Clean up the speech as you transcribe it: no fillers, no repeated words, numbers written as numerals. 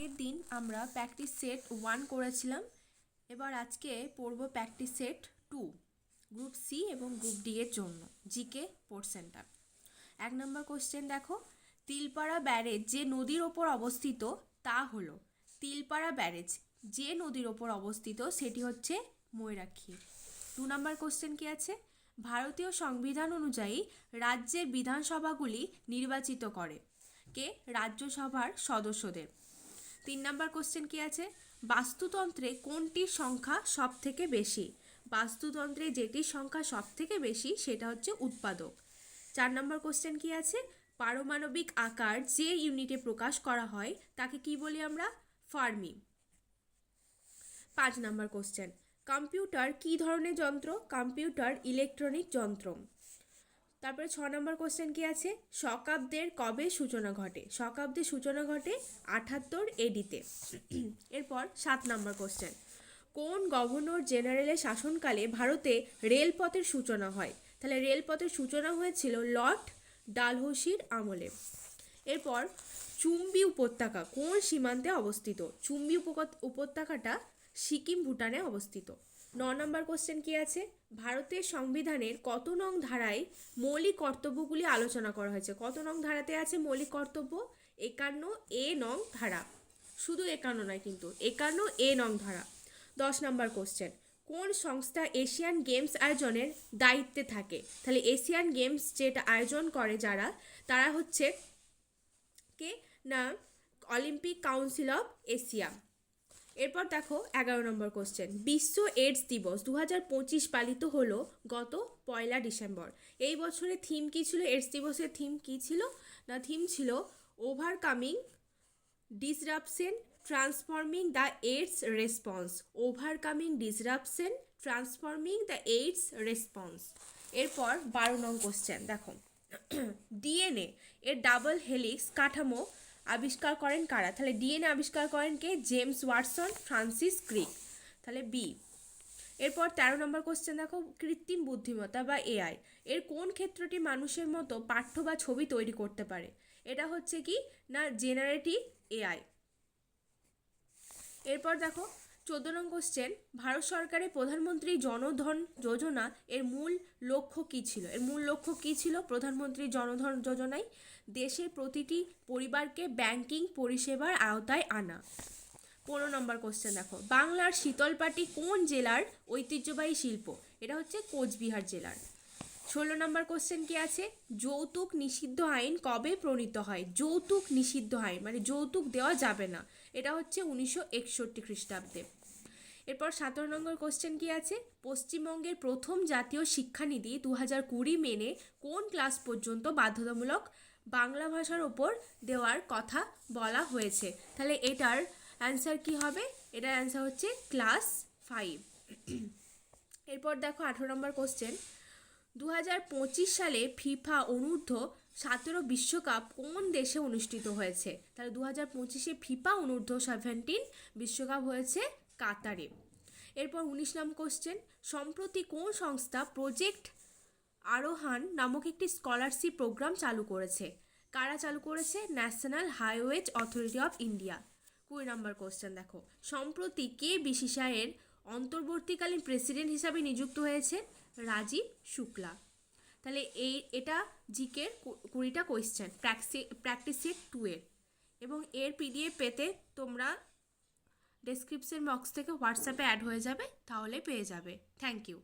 আগের দিন আমরা প্র্যাকটিস সেট 1 করেছিলাম। এবার আজকে পড়ব প্র্যাকটিস সেট 2 গ্রুপ সি এবং গ্রুপ ডি এর জন্য জিকে পোর্শনটা। 1 নম্বর কোশ্চেন দেখো, তিলপাড়া ব্যারেজ যে নদীর ওপর অবস্থিত তা হলো। তিলপাড়া ব্যারেজ যে নদীর ওপর অবস্থিত সেটি হচ্ছে ময়ূরাক্ষী। 2 নম্বর কোশ্চেন কি আছে, ভারতীয় সংবিধান অনুযায়ী রাজ্যের বিধানসভাগুলি নির্বাচিত করে কে? রাজ্যসভার সদস্যদের। 3 নম্বর কোশ্চেন কি আছে, বাস্তুতন্ত্রে কোনটির সংখ্যা সব থেকে বেশি? বাস্তুতন্ত্রে যেটির সংখ্যা সব থেকে বেশি সেটা হচ্ছে উৎপাদক। 4 নম্বর কোশ্চেন কি আছে, পারমাণবিক আকার যে ইউনিটে প্রকাশ করা হয় তাকে কি বলি আমরা? ফার্মি। 5 নম্বর কোশ্চেন, কম্পিউটার কি ধরনের যন্ত্র? কম্পিউটার ইলেকট্রনিক যন্ত্র। তারপরে 6 নম্বর কোশ্চেন কি আছে, শকাব্দের কবে সূচনা ঘটে? শকাব্দের সূচনা ঘটে 78 এডিতে। এরপর 7 নম্বর কোশ্চেন, কোন গভর্নর জেনারেলের শাসনকালে ভারতে রেলপথের সূচনা হয়? তাহলে রেলপথের সূচনা হয়েছিল লর্ড ডালহৌসির আমলে। এরপর চুম্বি উপত্যকা কোন সীমান্তে অবস্থিত? চুম্বি উপত্যকাটা সিকিম ভুটানে অবস্থিত। 9 নম্বর কোশ্চেন কি আছে, ভারতের সংবিধানের কত নং ধারায় মৌলিক কর্তব্যগুলি আলোচনা করা হয়েছে? কত নং ধারাতে আছে মৌলিক কর্তব্য? 51 নং ধারা। শুধু 51 নয় কিন্তু 51 নং ধারা। 10 নম্বর কোশ্চেন, কোন সংস্থা এশিয়ান গেমস আয়োজনের দায়িত্বে থাকে? তাহলে এশিয়ান গেমস যেটা আয়োজন করে যারা, তারা হচ্ছে কে না অলিম্পিক কাউন্সিল অফ এশিয়া। এরপর দেখো 11 নম্বর কোশ্চেন, বিশ্ব এইডস দিবস 2025 পালিত হলো গত 1 ডিসেম্বর। এই বছরের থিম কি ছিল? এইডস দিবসের থিম কি ছিল? না থিম ছিল overcoming disruption transforming the AIDS response. Overcoming disruption transforming the AIDS response. এরপর 12 নং কোশ্চেন দেখো, ডিএনএ এর ডাবল হেলিক্স কাঠামো আবিষ্কার করেন কারা? তাহলে ডিএনএ আবিষ্কার করেন কে? James Watson, Francis Crick. তাহলে বি। এরপর 13 নম্বর কোশ্চেন দেখো, কৃত্রিম বুদ্ধিমত্তা বা এআই এর কোন ক্ষেত্রটি মানুষের মতো পাঠ্য বা ছবি তৈরি করতে পারে? এটা হচ্ছে কি না জেনারেটিভ এআই। এরপর দেখো 14 নং কোশ্চেন, ভারত সরকারের প্রধানমন্ত্রী জনধন যোজনা এর মূল লক্ষ্য কী ছিল? এর মূল লক্ষ্য কী ছিল প্রধানমন্ত্রী জনধন যোজনায়? দেশের প্রতিটি পরিবারকে ব্যাংকিং পরিষেবার আওতায় আনা। 15 নম্বর কোশ্চেন দেখো, বাংলার শীতলপাটি কোন জেলার ঐতিহ্যবাহী শিল্প? এটা হচ্ছে কোচবিহার জেলার। 16 নম্বর কোশ্চেন কি আছে, যৌতুক নিষিদ্ধ আইন কবে প্রণীত হয়? যৌতুক নিষিদ্ধ আইন মানে যৌতুক দেওয়া যাবে না, এটা হচ্ছে 1961 খ্রিস্টাব্দে। এরপর 17 নম্বর কোশ্চেন কি আছে, পশ্চিমবঙ্গের প্রথম জাতীয় শিক্ষানীতি 2020 মেনে কোন ক্লাস পর্যন্ত বাধ্যতামূলক বাংলা ভাষার ওপর দেওয়ার কথা বলা হয়েছে? তাহলে এটার অ্যান্সার কি হবে? এটার অ্যান্সার হচ্ছে ক্লাস 5। এরপর দেখো 18 নম্বর কোশ্চেন, 2025 সালে ফিফা অনূর্ধ্ব 17 বিশ্বকাপ কোন দেশে অনুষ্ঠিত হয়েছে? তাহলে 2025-এ ফিফা অনূর্ধ্ব 17 বিশ্বকাপ হয়েছে কাতারে। এরপর 19 নম্বর কোশ্চেন, সম্প্রতি কোন সংস্থা প্রজেক্ট আরোহান নামক একটি স্কলারশিপ প্রোগ্রাম চালু করেছে? কারা চালু করেছে? National highways authority of India. 20 number question দেখো, সম্প্রতি কে বিসিসিআইয়ের অন্তর্বর্তীকালীন প্রেসিডেন্ট হিসাবে নিযুক্ত হয়েছে? রাজীব শুক্লা। তাহলে এটা জিকের 20টা কোয়েশ্চেন প্র্যাকটিস সেট 2 এর। এবং এর পিডিএফ পেতে তোমরা ডেসক্রিপশন বক্স থেকে হোয়াটসঅ্যাপে অ্যাড হয়ে যাবে, তাহলে পেয়ে যাবে। Thank you.